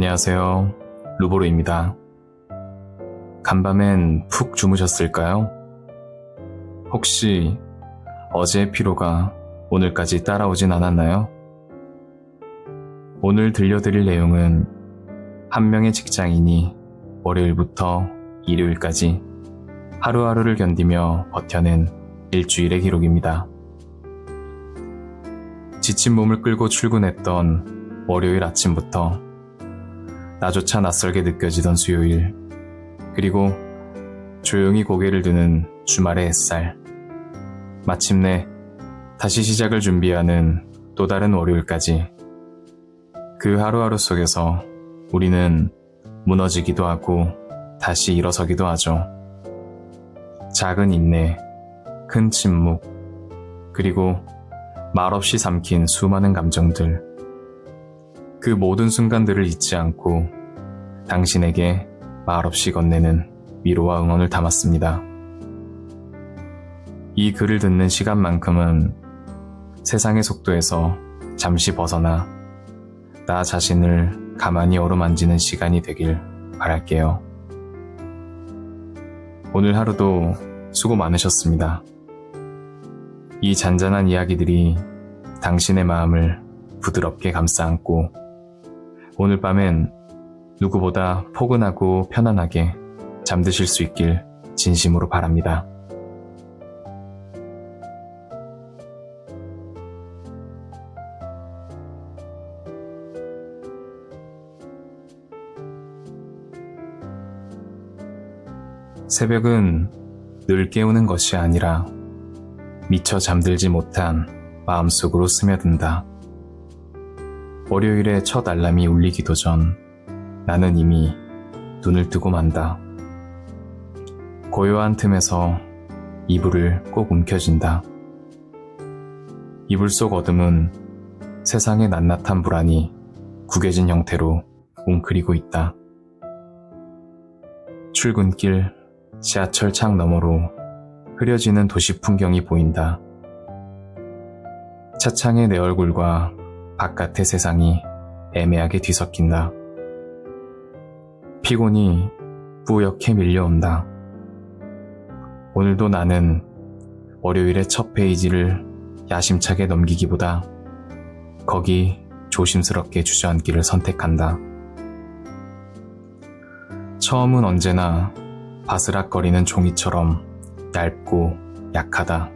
안녕하세요. 루보르입니다. 간밤엔 푹 주무셨을까요? 혹시 어제의 피로가 오늘까지 따라오진 않았나요? 오늘 들려드릴 내용은 한 명의 직장인이 월요일부터 일요일까지 하루하루를 견디며 버텨낸 일주일의 기록입니다. 지친 몸을 끌고 출근했던 월요일 아침부터 나조차 낯설게 느껴지던 수요일, 그리고 조용히 고개를 드는 주말의 햇살, 마침내 다시 시작을 준비하는 또 다른 월요일까지 그 하루하루 속에서 우리는 무너지기도 하고 다시 일어서기도 하죠. 작은 인내, 큰 침묵, 그리고 말없이 삼킨 수많은 감정들, 그 모든 순간들을 잊지 않고 당신에게 말없이 건네는 위로와 응원을 담았습니다. 이 글을 듣는 시간만큼은 세상의 속도에서 잠시 벗어나 나 자신을 가만히 어루만지는 시간이 되길 바랄게요. 오늘 하루도 수고 많으셨습니다. 이 잔잔한 이야기들이 당신의 마음을 부드럽게 감싸 안고 오늘 밤엔 누구보다 포근하고 편안하게 잠드실 수 있길 진심으로 바랍니다. 새벽은 늘 깨우는 것이 아니라 미처 잠들지 못한 마음속으로 스며든다. 월요일의 첫 알람이 울리기도 전 나는 이미 눈을 뜨고 만다. 고요한 틈에서 이불을 꼭 움켜쥔다. 이불 속 어둠은 세상의 낱낱한 불안이 구겨진 형태로 웅크리고 있다. 출근길, 지하철 창 너머로 흐려지는 도시 풍경이 보인다. 차창에 내 얼굴과 바깥의 세상이 애매하게 뒤섞인다. 피곤이 뿌옇게 밀려온다. 오늘도 나는 월요일의 첫 페이지를 야심차게 넘기기보다 거기 조심스럽게 주저앉기를 선택한다. 처음은 언제나 바스락거리는 종이처럼 얇고 약하다.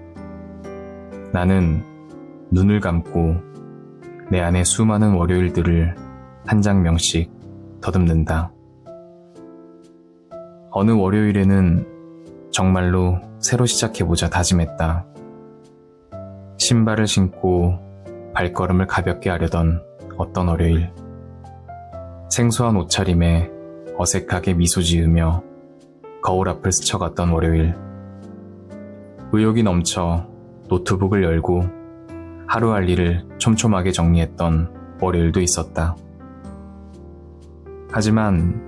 나는 눈을 감고 내 안의 수많은 월요일들을 한 장면씩 더듬는다. 어느 월요일에는 정말로 새로 시작해보자 다짐했다. 신발을 신고 발걸음을 가볍게 하려던 어떤 월요일. 생소한 옷차림에 어색하게 미소 지으며 거울 앞을 스쳐갔던 월요일. 의욕이 넘쳐 노트북을 열고 하루 할 일을 촘촘하게 정리했던 월요일도 있었다. 하지만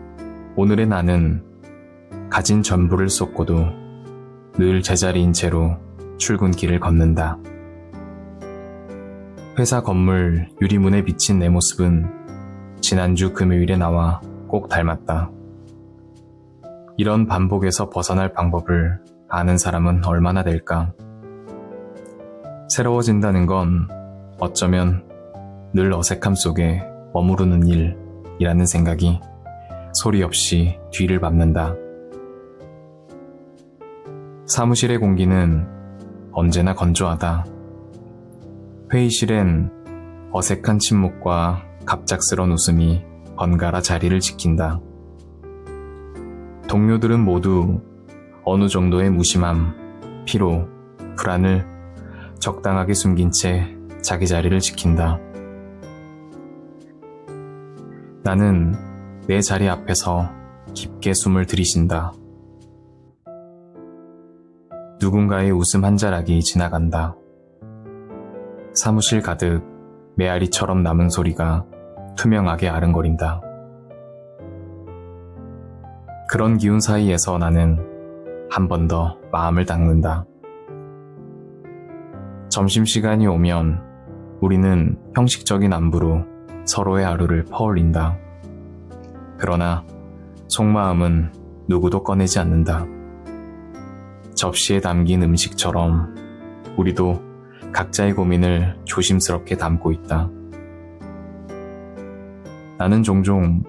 오늘의 나는 가진 전부를 쏟고도 늘 제자리인 채로 출근길을 걷는다. 회사 건물 유리문에 비친 내 모습은 지난주 금요일에 나와 꼭 닮았다. 이런 반복에서 벗어날 방법을 아는 사람은 얼마나 될까? 새로워진다는 건 어쩌면 늘 어색함 속에 머무르는 일이라는 생각이 소리 없이 뒤를 밟는다. 사무실의 공기는 언제나 건조하다. 회의실엔 어색한 침묵과 갑작스런 웃음이 번갈아 자리를 지킨다. 동료들은 모두 어느 정도의 무심함, 피로, 불안을 적당하게 숨긴 채 자기 자리를 지킨다. 나는 내 자리 앞에서 깊게 숨을 들이쉰다. 누군가의 웃음 한 자락이 지나간다. 사무실 가득 메아리처럼 남은 소리가 투명하게 아른거린다. 그런 기운 사이에서 나는 한 번 더 마음을 닦는다. 점심시간이 오면 우리는 형식적인 안부로 서로의 하루를 퍼올린다. 그러나 속마음은 누구도 꺼내지 않는다. 접시에 담긴 음식처럼 우리도 각자의 고민을 조심스럽게 담고 있다. 나는 종종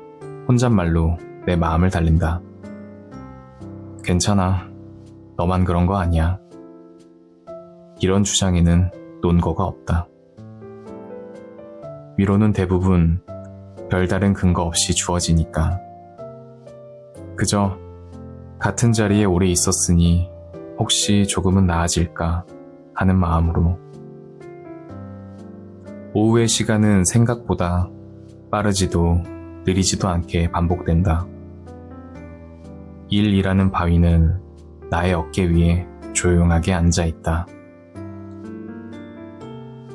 혼잣말로 내 마음을 달랜다. 괜찮아. 너만 그런 거 아니야. 이런 주장에는 논거가 없다. 위로는 대부분 별다른 근거 없이 주어지니까. 그저 같은 자리에 오래 있었으니 혹시 조금은 나아질까 하는 마음으로. 오후의 시간은 생각보다 빠르지도 느리지도 않게 반복된다. 일이라는 바위는 나의 어깨 위에 조용하게 앉아있다.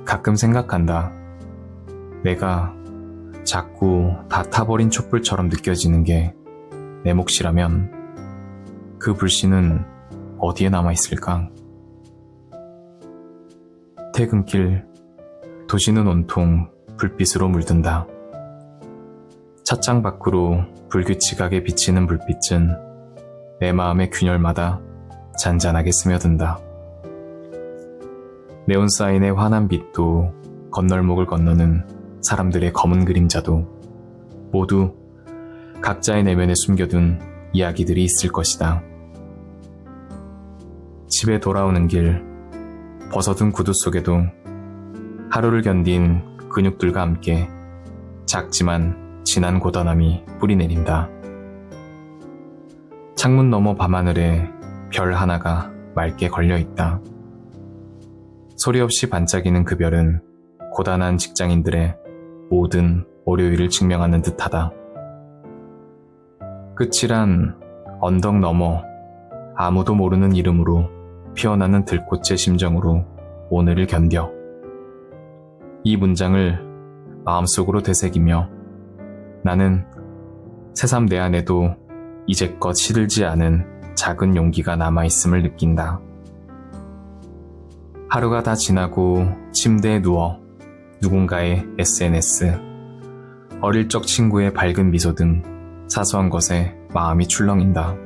가끔 생각한다. 내가 자꾸 다 타버린 촛불처럼 느껴지는 게 내 몫이라면 그 불씨는 어디에 남아있을까? 퇴근길, 도시는 온통 불빛으로 물든다. 찻장 밖으로 불규칙하게 비치는 불빛은 내 마음의 균열마다 잔잔하게 스며든다. 네온 사인의 환한 빛도 건널목을 건너는 사람들의 검은 그림자도 모두 각자의 내면에 숨겨둔 이야기들이 있을 것이다. 집에 돌아오는 길, 벗어둔 구두 속에도 하루를 견딘 근육들과 함께 작지만 진한 고단함이 뿌리내린다. 창문 너머 밤하늘에 별 하나가 맑게 걸려있다. 소리 없이 반짝이는 그 별은 고단한 직장인들의 모든 월요일을 증명하는 듯하다. 끝이란 언덕 너머 아무도 모르는 이름으로 피어나는 들꽃의 심정으로 오늘을 견뎌. 이 문장을 마음속으로 되새기며 나는 새삼 내 안에도 이제껏 시들지 않은 작은 용기가 남아있음을 느낀다. 하루가 다 지나고 침대에 누워 누군가의 SNS, 어릴 적 친구의 밝은 미소 등 사소한 것에 마음이 출렁인다.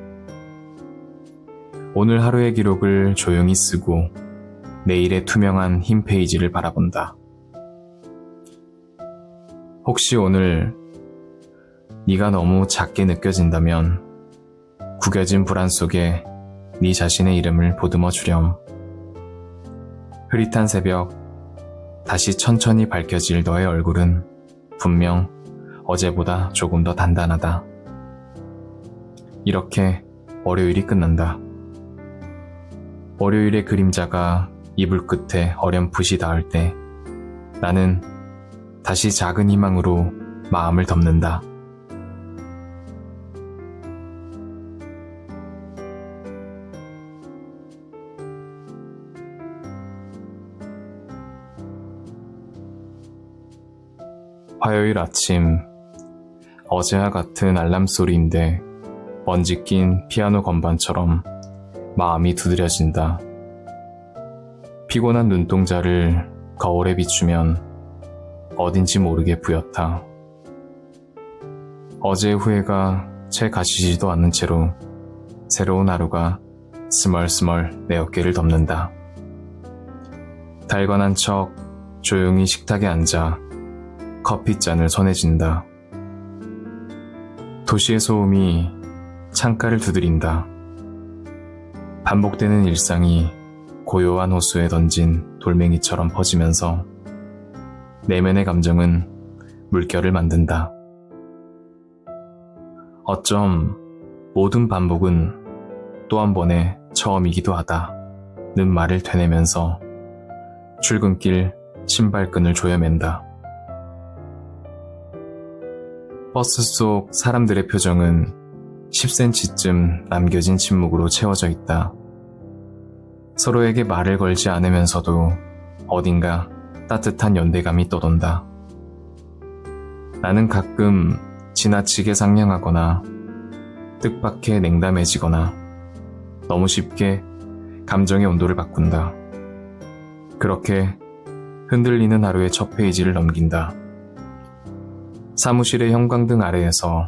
오늘 하루의 기록을 조용히 쓰고 내일의 투명한 흰 페이지를 바라본다. 혹시 오늘 네가 너무 작게 느껴진다면 구겨진 불안 속에 네 자신의 이름을 보듬어 주렴. 흐릿한 새벽, 다시 천천히 밝혀질 너의 얼굴은 분명 어제보다 조금 더 단단하다. 이렇게 월요일이 끝난다. 월요일의 그림자가 이불 끝에 어렴풋이 닿을 때 나는 다시 작은 희망으로 마음을 덮는다. 화요일 아침, 어제와 같은 알람 소리인데 먼지 낀 피아노 건반처럼 마음이 두드려진다. 피곤한 눈동자를 거울에 비추면 어딘지 모르게 부옇다. 어제의 후회가 채 가시지도 않는 채로 새로운 하루가 스멀스멀 내 어깨를 덮는다. 달관한 척 조용히 식탁에 앉아 커피잔을 손에 쥔다. 도시의 소음이 창가를 두드린다. 반복되는 일상이 고요한 호수에 던진 돌멩이처럼 퍼지면서 내면의 감정은 물결을 만든다. 어쩜 모든 반복은 또 한 번의 처음이기도 하다는 말을 되뇌면서 출근길 신발끈을 조여맨다. 버스 속 사람들의 표정은 10cm쯤 남겨진 침묵으로 채워져 있다. 서로에게 말을 걸지 않으면서도 어딘가 따뜻한 연대감이 떠돈다. 나는 가끔 지나치게 상냥하거나 뜻밖의 냉담해지거나 너무 쉽게 감정의 온도를 바꾼다. 그렇게 흔들리는 하루의 첫 페이지를 넘긴다. 사무실의 형광등 아래에서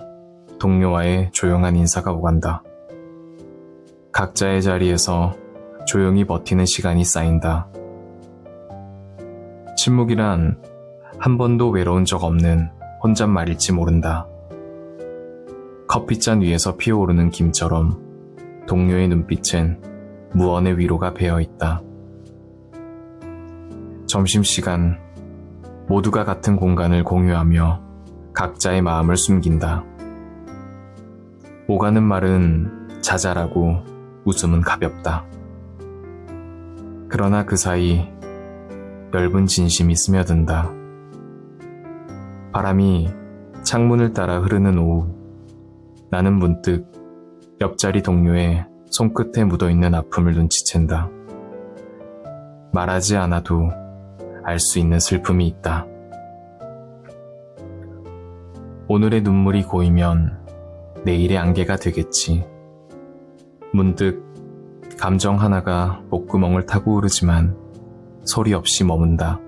동료와의 조용한 인사가 오간다. 각자의 자리에서 조용히 버티는 시간이 쌓인다. 침묵이란 한 번도 외로운 적 없는 혼잣말일지 모른다. 커피잔 위에서 피어오르는 김처럼 동료의 눈빛은 무언의 위로가 배어있다. 점심시간, 모두가 같은 공간을 공유하며 각자의 마음을 숨긴다. 오가는 말은 자잘하고 웃음은 가볍다. 그러나 그 사이 엷은 진심이 스며든다. 바람이 창문을 따라 흐르는 오후, 나는 문득 옆자리 동료의 손끝에 묻어있는 아픔을 눈치챈다. 말하지 않아도 알 수 있는 슬픔이 있다. 오늘의 눈물이 고이면 내일의 안개가 되겠지. 문득 감정 하나가 목구멍을 타고 오르지만 소리 없이 머문다.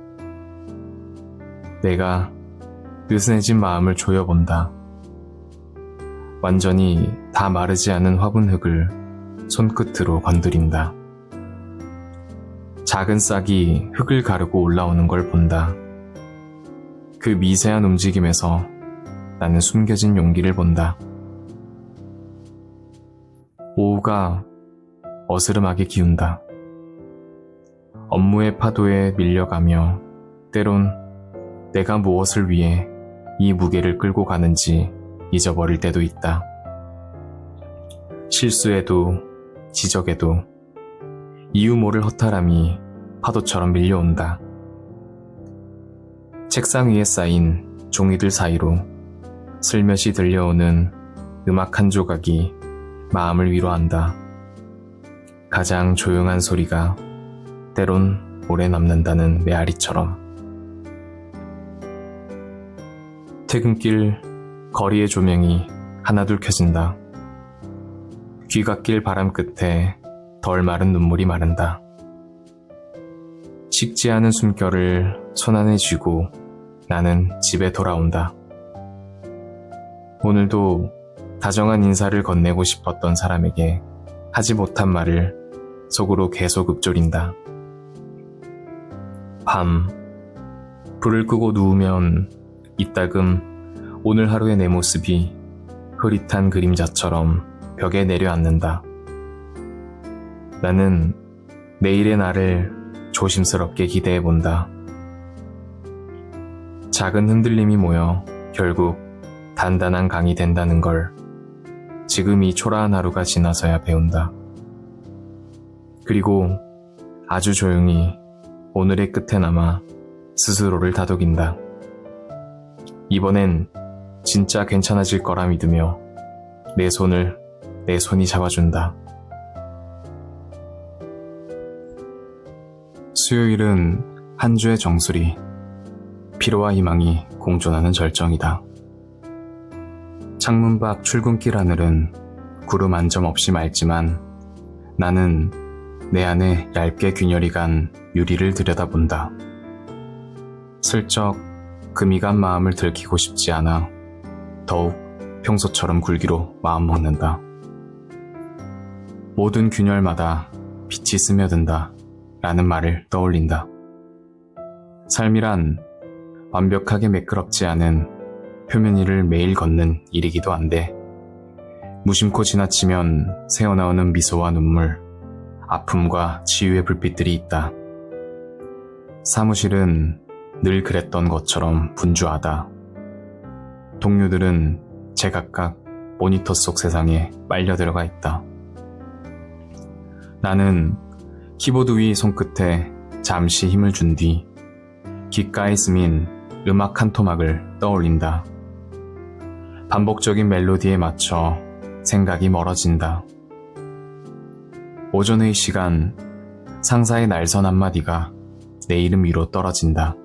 내가 느슨해진 마음을 조여본다. 완전히 다 마르지 않은 화분 흙을 손끝으로 건드린다. 작은 싹이 흙을 가르고 올라오는 걸 본다. 그 미세한 움직임에서 나는 숨겨진 용기를 본다. 오후가 어스름하게 기운다. 업무의 파도에 밀려가며 때론 내가 무엇을 위해 이 무게를 끌고 가는지 잊어버릴 때도 있다. 실수에도 지적에도 이유 모를 허탈함이 파도처럼 밀려온다. 책상 위에 쌓인 종이들 사이로 슬며시 들려오는 음악 한 조각이 마음을 위로한다. 가장 조용한 소리가 때론 오래 남는다는 메아리처럼. 퇴근길 거리의 조명이 하나둘 켜진다. 귀갓길 바람 끝에 덜 마른 눈물이 마른다. 식지 않은 숨결을 손안에 쥐고 나는 집에 돌아온다. 오늘도 다정한 인사를 건네고 싶었던 사람에게 하지 못한 말을 속으로 계속 읊조린다. 밤, 불을 끄고 누우면 이따금 오늘 하루의 내 모습이 흐릿한 그림자처럼 벽에 내려앉는다. 나는 내일의 나를 조심스럽게 기대해본다. 작은 흔들림이 모여 결국 단단한 강이 된다는 걸 지금 이 초라한 하루가 지나서야 배운다. 그리고 아주 조용히 오늘의 끝에 남아 스스로를 다독인다. 이번엔 진짜 괜찮아질 거라 믿으며 내 손을 내 손이 잡아준다. 수요일은 한 주의 정수리, 피로와 희망이 공존하는 절정이다. 창문 밖 출근길 하늘은 구름 한 점 없이 맑지만 나는 내 안에 얇게 균열이 간 유리를 들여다본다. 슬쩍 금이 간 마음을 들키고 싶지 않아 더욱 평소처럼 굴기로 마음먹는다. 모든 균열마다 빛이 스며든다 라는 말을 떠올린다. 삶이란 완벽하게 매끄럽지 않은 표면 위를 매일 걷는 일이기도 한데 무심코 지나치면 새어나오는 미소와 눈물, 아픔과 치유의 불빛들이 있다. 사무실은 늘 그랬던 것처럼 분주하다. 동료들은 제각각 모니터 속 세상에 빨려 들어가 있다. 나는 키보드 위 손끝에 잠시 힘을 준 뒤 귓가에 스민 음악 한 토막을 떠올린다. 반복적인 멜로디에 맞춰 생각이 멀어진다. 오전의 시간, 상사의 날선 한마디가 내 이름 위로 떨어진다.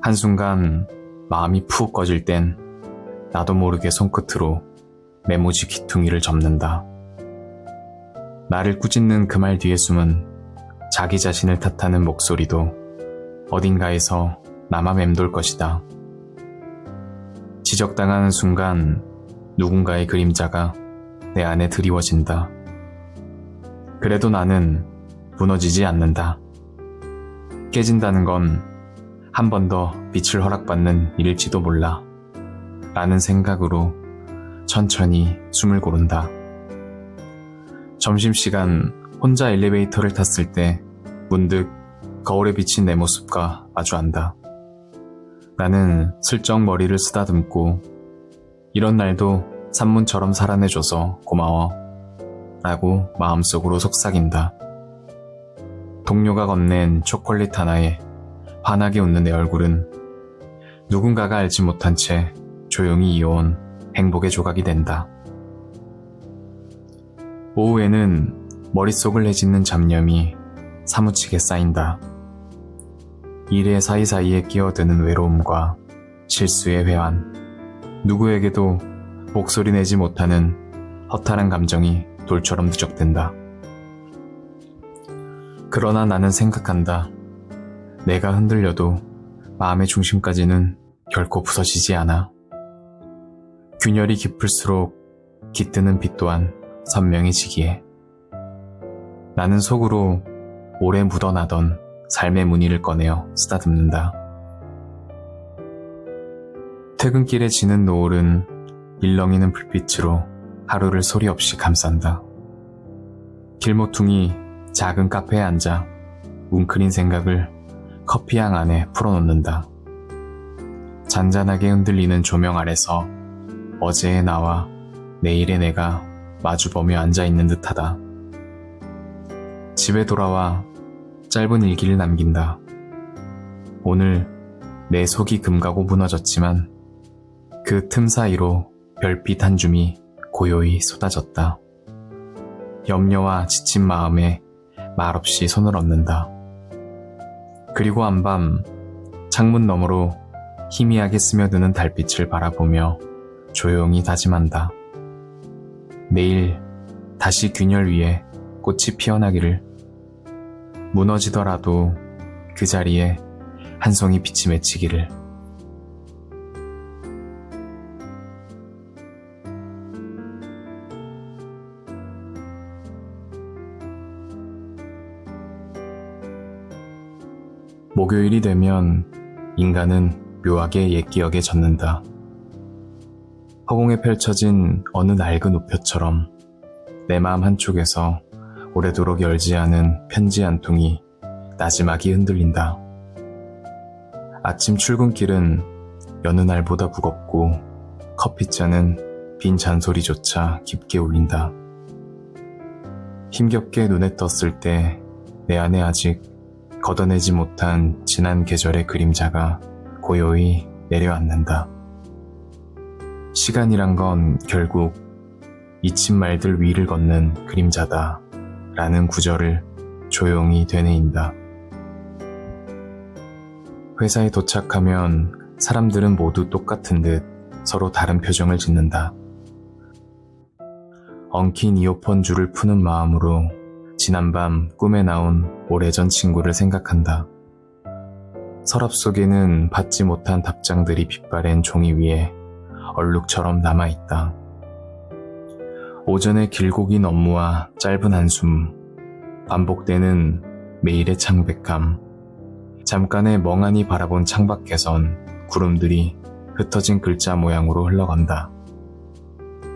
한순간 마음이 푹 꺼질 땐 나도 모르게 손끝으로 메모지 귀퉁이를 접는다. 나를 꾸짖는 그 말 뒤에 숨은 자기 자신을 탓하는 목소리도 어딘가에서 나만 맴돌 것이다. 지적당하는 순간 누군가의 그림자가 내 안에 드리워진다. 그래도 나는 무너지지 않는다. 깨진다는 건 한 번 더 빛을 허락받는 일일지도 몰라 라는 생각으로 천천히 숨을 고른다. 점심시간 혼자 엘리베이터를 탔을 때 문득 거울에 비친 내 모습과 마주한다. 나는 슬쩍 머리를 쓰다듬고 이런 날도 산문처럼 살아내줘서 고마워 라고 마음속으로 속삭인다. 동료가 건넨 초콜릿 하나에 환하게 웃는 내 얼굴은 누군가가 알지 못한 채 조용히 이어온 행복의 조각이 된다. 오후에는 머릿속을 헤집는 잡념이 사무치게 쌓인다. 일의 사이사이에 끼어드는 외로움과 실수의 회한, 누구에게도 목소리 내지 못하는 허탈한 감정이 돌처럼 누적된다. 그러나 나는 생각한다. 내가 흔들려도 마음의 중심까지는 결코 부서지지 않아. 균열이 깊을수록 깃드는 빛 또한 선명해지기에. 나는 속으로 오래 묻어나던 삶의 무늬를 꺼내어 쓰다듬는다. 퇴근길에 지는 노을은 일렁이는 불빛으로 하루를 소리 없이 감싼다. 길모퉁이 작은 카페에 앉아 웅크린 생각을 커피향 안에 풀어놓는다. 잔잔하게 흔들리는 조명 아래서 어제의 나와 내일의 내가 마주보며 앉아있는 듯하다. 집에 돌아와 짧은 일기를 남긴다. 오늘 내 속이 금가고 무너졌지만 그 틈 사이로 별빛 한 줌이 고요히 쏟아졌다. 염려와 지친 마음에 말없이 손을 얹는다. 그리고 한밤 창문 너머로 희미하게 스며드는 달빛을 바라보며 조용히 다짐한다. 내일 다시 균열 위에 꽃이 피어나기를. 무너지더라도 그 자리에 한 송이 빛이 맺히기를. 목요일이 되면 인간은 묘하게 옛 기억에 젖는다. 허공에 펼쳐진 어느 낡은 우표처럼 내 마음 한쪽에서 오래도록 열지 않은 편지 한 통이 나지막이 흔들린다. 아침 출근길은 여느 날보다 무겁고 커피잔은 빈 잔소리조차 깊게 울린다. 힘겹게 눈에 떴을 때 내 안에 아직 걷어내지 못한 지난 계절의 그림자가 고요히 내려앉는다. 시간이란 건 결국 잊힌 말들 위를 걷는 그림자다 라는 구절을 조용히 되뇌인다. 회사에 도착하면 사람들은 모두 똑같은 듯 서로 다른 표정을 짓는다. 엉킨 이어폰 줄을 푸는 마음으로 지난밤 꿈에 나온 오래전 친구를 생각한다. 서랍 속에는 받지 못한 답장들이 빗바랜 종이 위에 얼룩처럼 남아있다. 오전의 길고 긴 업무와 짧은 한숨, 반복되는 매일의 창백함, 잠깐의 멍하니 바라본 창밖에선 구름들이 흩어진 글자 모양으로 흘러간다.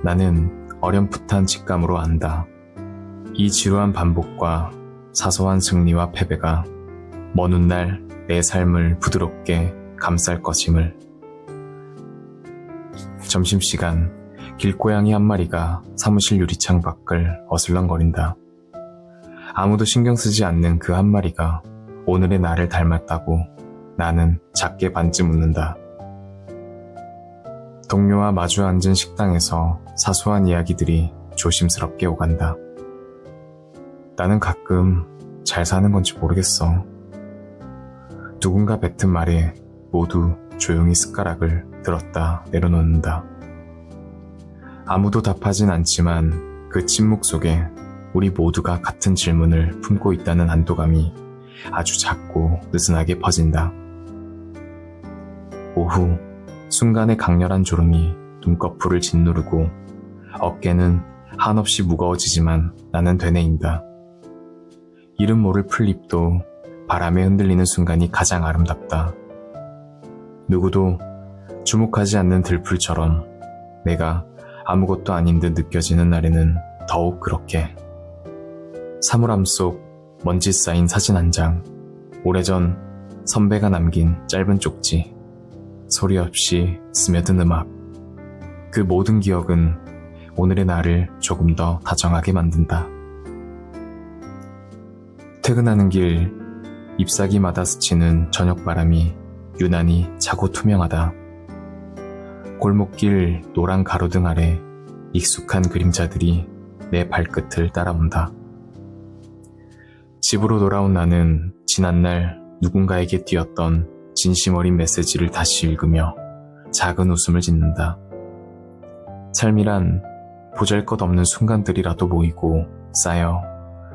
나는 어렴풋한 직감으로 안다. 이 지루한 반복과 사소한 승리와 패배가 먼 훗날 내 삶을 부드럽게 감쌀 것임을. 점심시간 길고양이 한 마리가 사무실 유리창 밖을 어슬렁거린다. 아무도 신경 쓰지 않는 그 한 마리가 오늘의 나를 닮았다고 나는 작게 반쯤 웃는다. 동료와 마주 앉은 식당에서 사소한 이야기들이 조심스럽게 오간다. 나는 가끔 잘 사는 건지 모르겠어. 누군가 뱉은 말에 모두 조용히 숟가락을 들었다 내려놓는다. 아무도 답하진 않지만 그 침묵 속에 우리 모두가 같은 질문을 품고 있다는 안도감이 아주 작고 느슨하게 퍼진다. 오후 순간의 강렬한 졸음이 눈꺼풀을 짓누르고 어깨는 한없이 무거워지지만 나는 되뇌인다. 이름 모를 풀잎도 바람에 흔들리는 순간이 가장 아름답다. 누구도 주목하지 않는 들풀처럼 내가 아무것도 아닌 듯 느껴지는 날에는 더욱 그렇게. 사물함 속 먼지 쌓인 사진 한 장, 오래전 선배가 남긴 짧은 쪽지, 소리 없이 스며든 음악. 그 모든 기억은 오늘의 나를 조금 더 다정하게 만든다. 퇴근하는 길, 잎사귀마다 스치는 저녁바람이 유난히 차고 투명하다. 골목길 노란 가로등 아래 익숙한 그림자들이 내 발끝을 따라온다. 집으로 돌아온 나는 지난날 누군가에게 띄었던 진심 어린 메시지를 다시 읽으며 작은 웃음을 짓는다. 삶이란 보잘것없는 순간들이라도 모이고 쌓여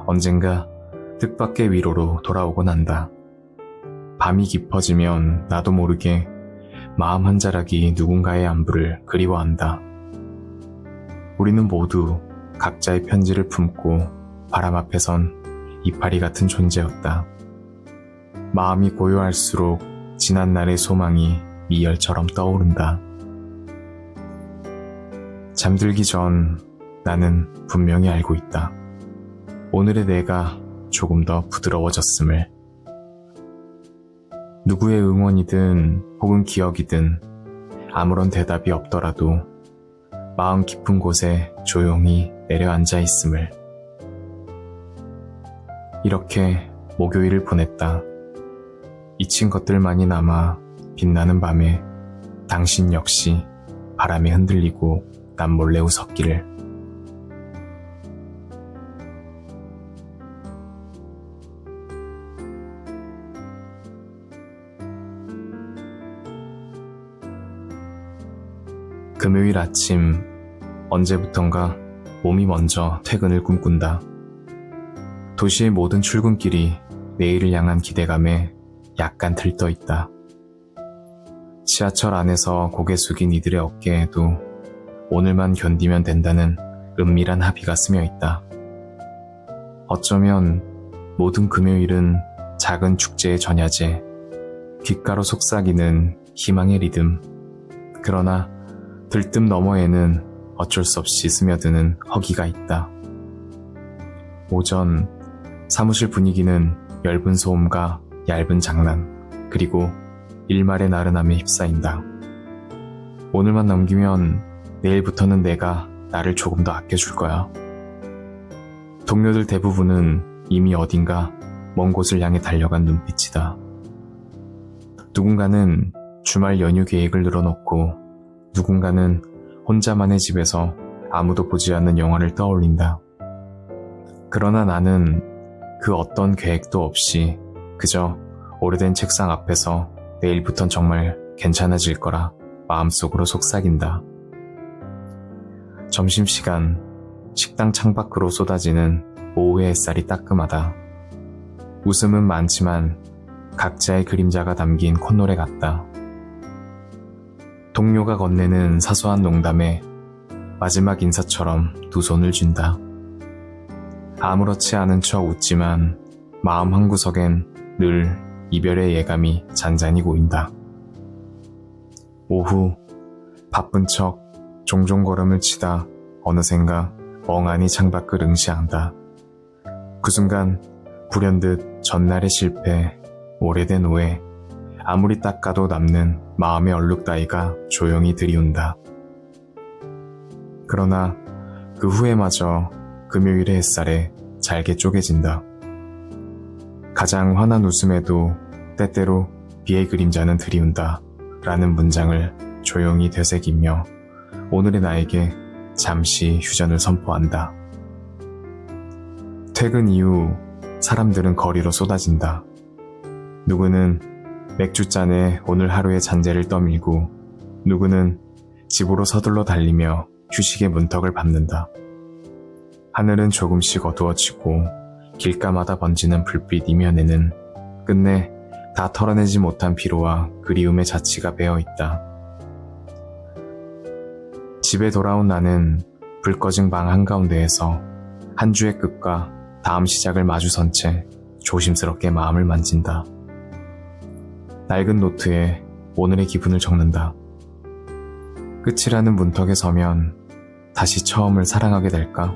언젠가 뜻밖의 위로로 돌아오곤 한다. 밤이 깊어지면 나도 모르게 마음 한 자락이 누군가의 안부를 그리워한다. 우리는 모두 각자의 편지를 품고 바람 앞에선 이파리 같은 존재였다. 마음이 고요할수록 지난날의 소망이 미열처럼 떠오른다. 잠들기 전 나는 분명히 알고 있다. 오늘의 내가 조금 더 부드러워졌음을. 누구의 응원이든 혹은 기억이든 아무런 대답이 없더라도 마음 깊은 곳에 조용히 내려앉아 있음을. 이렇게 목요일을 보냈다. 잊힌 것들만이 남아 빛나는 밤에 당신 역시 바람에 흔들리고 난 몰래 웃었기를. 금요일 아침, 언제부턴가 몸이 먼저 퇴근을 꿈꾼다. 도시의 모든 출근길이 내일을 향한 기대감에 약간 들떠 있다. 지하철 안에서 고개 숙인 이들의 어깨에도 오늘만 견디면 된다는 은밀한 합의가 스며 있다. 어쩌면 모든 금요일은 작은 축제의 전야제, 귓가로 속삭이는 희망의 리듬, 그러나 들뜸 너머에는 어쩔 수 없이 스며드는 허기가 있다. 오전, 사무실 분위기는 엷은 소음과 얇은 장난, 그리고 일말의 나른함에 휩싸인다. 오늘만 넘기면 내일부터는 내가 나를 조금 더 아껴줄 거야. 동료들 대부분은 이미 어딘가 먼 곳을 향해 달려간 눈빛이다. 누군가는 주말 연휴 계획을 늘어놓고 누군가는 혼자만의 집에서 아무도 보지 않는 영화를 떠올린다. 그러나 나는 그 어떤 계획도 없이 그저 오래된 책상 앞에서 내일부턴 정말 괜찮아질 거라 마음속으로 속삭인다. 점심시간, 식당 창밖으로 쏟아지는 오후의 햇살이 따끔하다. 웃음은 많지만 각자의 그림자가 담긴 콧노래 같다. 동료가 건네는 사소한 농담에 마지막 인사처럼 두 손을 쥔다. 아무렇지 않은 척 웃지만 마음 한구석엔 늘 이별의 예감이 잔잔히 고인다. 오후 바쁜 척 종종 걸음을 치다 어느샌가 멍하니 창밖을 응시한다. 그 순간 불현듯 전날의 실패, 오래된 오해, 아무리 닦아도 남는 마음의 얼룩 따위가 조용히 들이운다. 그러나 그 후에마저 금요일의 햇살에 잘게 쪼개진다. 가장 환한 웃음에도 때때로 비의 그림자는 들이운다 라는 문장을 조용히 되새기며 오늘의 나에게 잠시 휴전을 선포한다. 퇴근 이후 사람들은 거리로 쏟아진다. 누구는 맥주잔에 오늘 하루의 잔재를 떠밀고 누구는 집으로 서둘러 달리며 휴식의 문턱을 밟는다. 하늘은 조금씩 어두워지고 길가마다 번지는 불빛 이면에는 끝내 다 털어내지 못한 피로와 그리움의 자취가 배어있다. 집에 돌아온 나는 불 꺼진 방 한가운데에서 한 주의 끝과 다음 시작을 마주선 채 조심스럽게 마음을 만진다. 낡은 노트에 오늘의 기분을 적는다. 끝이라는 문턱에 서면 다시 처음을 사랑하게 될까?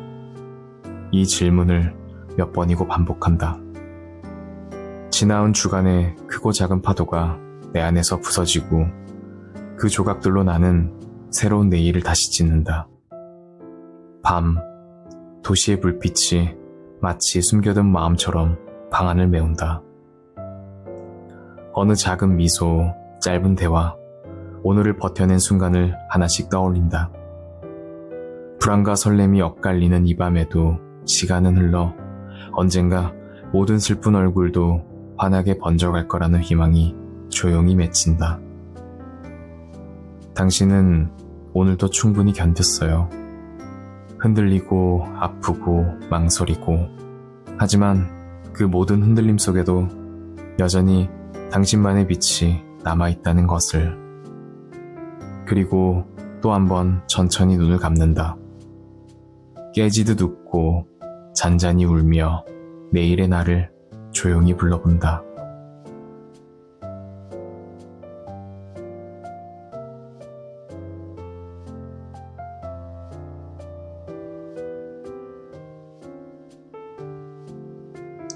이 질문을 몇 번이고 반복한다. 지나온 주간의 크고 작은 파도가 내 안에서 부서지고 그 조각들로 나는 새로운 내일을 다시 짓는다. 밤, 도시의 불빛이 마치 숨겨둔 마음처럼 방안을 메운다. 어느 작은 미소, 짧은 대화, 오늘을 버텨낸 순간을 하나씩 떠올린다. 불안과 설렘이 엇갈리는 이 밤에도 시간은 흘러 언젠가 모든 슬픈 얼굴도 환하게 번져갈 거라는 희망이 조용히 맺힌다. 당신은 오늘도 충분히 견뎠어요. 흔들리고 아프고 망설이고, 하지만 그 모든 흔들림 속에도 여전히 당신만의 빛이 남아있다는 것을. 그리고 또 한 번 천천히 눈을 감는다. 깨지듯 웃고 잔잔히 울며 내일의 나를 조용히 불러본다.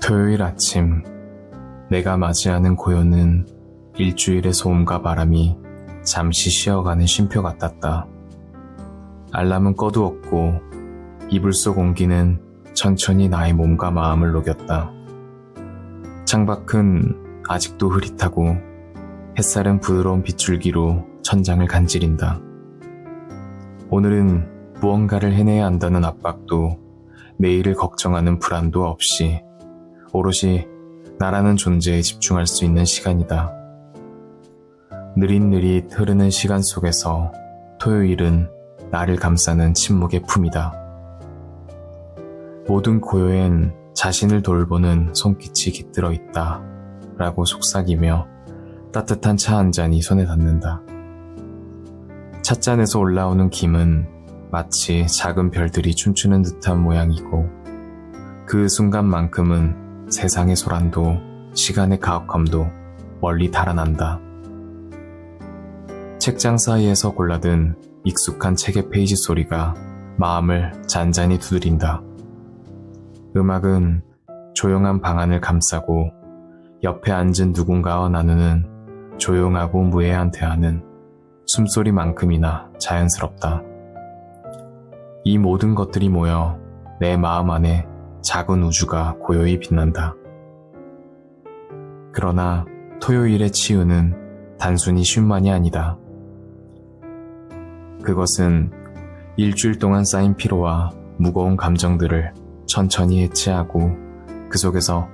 토요일 아침, 내가 맞이하는 고요는 일주일의 소음과 바람이 잠시 쉬어가는 쉼표 같았다. 알람은 꺼두었고 이불 속 온기는 천천히 나의 몸과 마음을 녹였다. 창밖은 아직도 흐릿하고 햇살은 부드러운 빗줄기로 천장을 간지린다. 오늘은 무언가를 해내야 한다는 압박도 내일을 걱정하는 불안도 없이 오롯이 나라는 존재에 집중할 수 있는 시간이다. 느릿느릿 흐르는 시간 속에서 토요일은 나를 감싸는 침묵의 품이다. 모든 고요엔 자신을 돌보는 손끝이 깃들어 있다 라고 속삭이며 따뜻한 차 한 잔이 손에 닿는다. 찻잔에서 올라오는 김은 마치 작은 별들이 춤추는 듯한 모양이고, 그 순간만큼은 세상의 소란도 시간의 가혹함도 멀리 달아난다. 책장 사이에서 골라든 익숙한 책의 페이지 소리가 마음을 잔잔히 두드린다. 음악은 조용한 방안을 감싸고 옆에 앉은 누군가와 나누는 조용하고 무해한 대화는 숨소리만큼이나 자연스럽다. 이 모든 것들이 모여 내 마음 안에 작은 우주가 고요히 빛난다. 그러나 토요일의 치유는 단순히 쉼만이 아니다. 그것은 일주일 동안 쌓인 피로와 무거운 감정들을 천천히 해체하고 그 속에서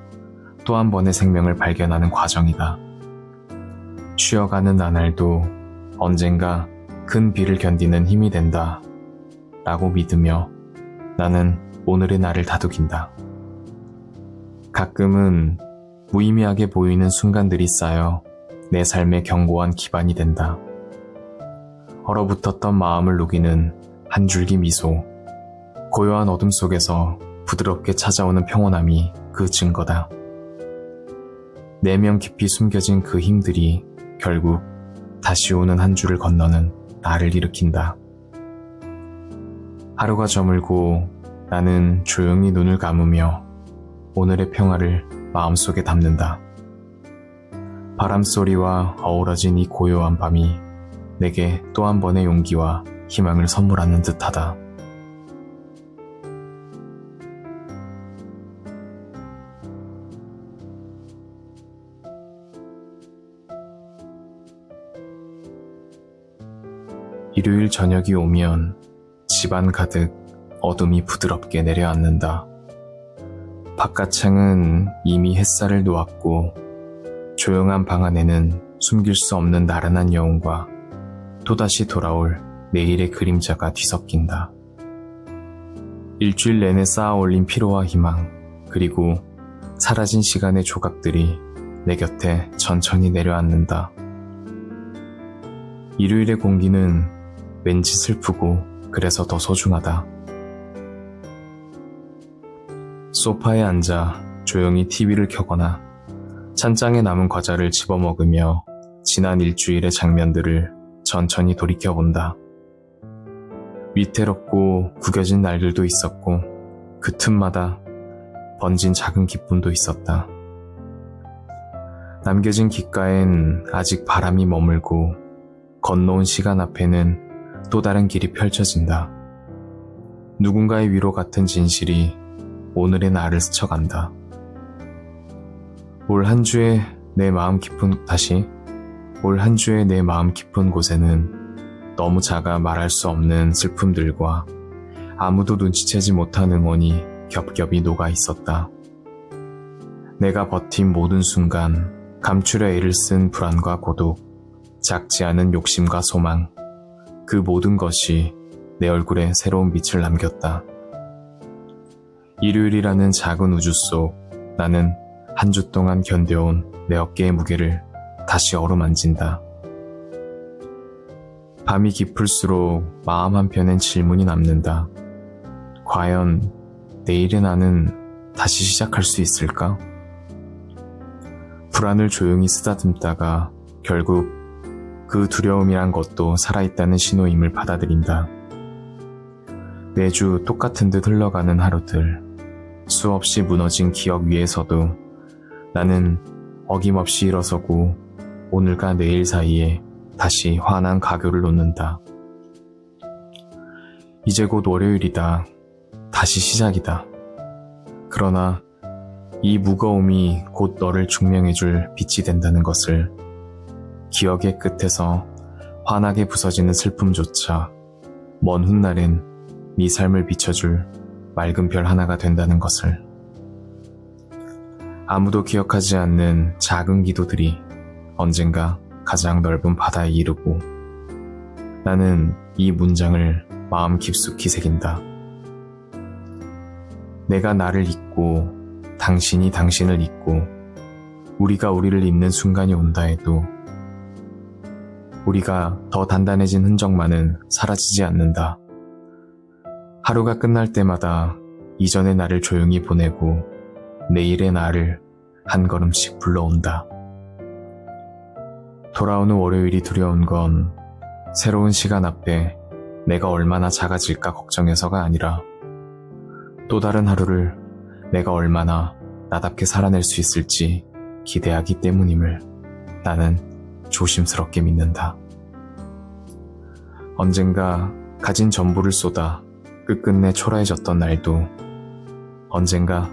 또 한 번의 생명을 발견하는 과정이다. 쉬어가는 나날도 언젠가 큰 비를 견디는 힘이 된다 라고 믿으며 나는 오늘의 나를 다독인다. 가끔은 무의미하게 보이는 순간들이 쌓여 내 삶의 견고한 기반이 된다. 얼어붙었던 마음을 녹이는 한 줄기 미소, 고요한 어둠 속에서 부드럽게 찾아오는 평온함이 그 증거다. 내면 깊이 숨겨진 그 힘들이 결국 다시 오는 한 줄을 건너는 나를 일으킨다. 하루가 저물고 나는 조용히 눈을 감으며 오늘의 평화를 마음속에 담는다. 바람소리와 어우러진 이 고요한 밤이 내게 또 한 번의 용기와 희망을 선물하는 듯하다. 일요일 저녁이 오면 집안 가득 어둠이 부드럽게 내려앉는다. 바깥창은 이미 햇살을 놓았고 조용한 방 안에는 숨길 수 없는 나른한 여운과 또다시 돌아올 내일의 그림자가 뒤섞인다. 일주일 내내 쌓아 올린 피로와 희망, 그리고 사라진 시간의 조각들이 내 곁에 천천히 내려앉는다. 일요일의 공기는 왠지 슬프고 그래서 더 소중하다. 소파에 앉아 조용히 TV를 켜거나 찬장에 남은 과자를 집어먹으며 지난 일주일의 장면들을 천천히 돌이켜본다. 위태롭고 구겨진 날들도 있었고 그 틈마다 번진 작은 기쁨도 있었다. 남겨진 귓가엔 아직 바람이 머물고 건너온 시간 앞에는 또 다른 길이 펼쳐진다. 누군가의 위로 같은 진실이 오늘의 나를 스쳐간다. 올 한 주의 내 마음 깊은 곳에는 너무 작아 말할 수 없는 슬픔들과 아무도 눈치채지 못한 응원이 겹겹이 녹아 있었다. 내가 버틴 모든 순간, 감추려 애를 쓴 불안과 고독, 작지 않은 욕심과 소망, 그 모든 것이 내 얼굴에 새로운 빛을 남겼다. 일요일이라는 작은 우주 속 나는 한 주 동안 견뎌온 내 어깨의 무게를 다시 어루만진다. 밤이 깊을수록 마음 한편엔 질문이 남는다. 과연 내일의 나는 다시 시작할 수 있을까? 불안을 조용히 쓰다듬다가 결국 그 두려움이란 것도 살아있다는 신호임을 받아들인다. 매주 똑같은 듯 흘러가는 하루들, 수없이 무너진 기억 위에서도 나는 어김없이 일어서고 오늘과 내일 사이에 다시 환한 가교를 놓는다. 이제 곧 월요일이다. 다시 시작이다. 그러나 이 무거움이 곧 너를 중명해줄 빛이 된다는 것을, 기억의 끝에서 환하게 부서지는 슬픔조차 먼 훗날엔 네 삶을 비춰줄 맑은 별 하나가 된다는 것을, 아무도 기억하지 않는 작은 기도들이 언젠가 가장 넓은 바다에 이르고, 나는 이 문장을 마음 깊숙이 새긴다. 내가 나를 잊고 당신이 당신을 잊고 우리가 우리를 잊는 순간이 온다 해도 우리가 더 단단해진 흔적만은 사라지지 않는다. 하루가 끝날 때마다 이전의 나를 조용히 보내고 내일의 나를 한 걸음씩 불러온다. 돌아오는 월요일이 두려운 건 새로운 시간 앞에 내가 얼마나 작아질까 걱정해서가 아니라 또 다른 하루를 내가 얼마나 나답게 살아낼 수 있을지 기대하기 때문임을 나는 조심스럽게 믿는다. 언젠가 가진 전부를 쏟아 끝끝내 초라해졌던 날도, 언젠가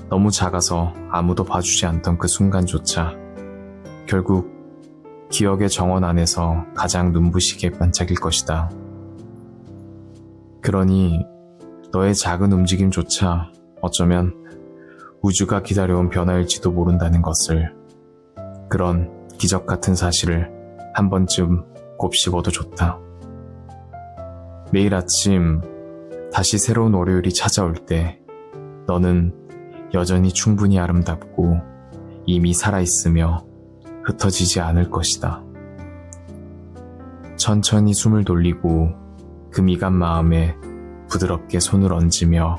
너무 작아서 아무도 봐주지 않던 그 순간조차 결국 기억의 정원 안에서 가장 눈부시게 반짝일 것이다. 그러니 너의 작은 움직임조차 어쩌면 우주가 기다려온 변화일지도 모른다는 것을, 그런 기적 같은 사실을 한 번쯤 곱씹어도 좋다. 내일 아침 다시 새로운 월요일이 찾아올 때 너는 여전히 충분히 아름답고 이미 살아있으며 흩어지지 않을 것이다. 천천히 숨을 돌리고 그 미간 마음에 부드럽게 손을 얹으며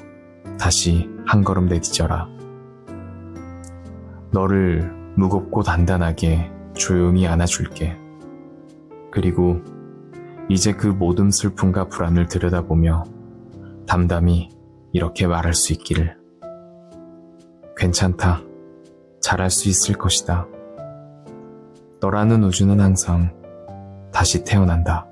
다시 한 걸음 내디뎌라. 너를 무겁고 단단하게 조용히 안아줄게. 그리고 이제 그 모든 슬픔과 불안을 들여다보며 담담히 이렇게 말할 수 있기를. 괜찮다. 잘할 수 있을 것이다. 너라는 우주는 항상 다시 태어난다.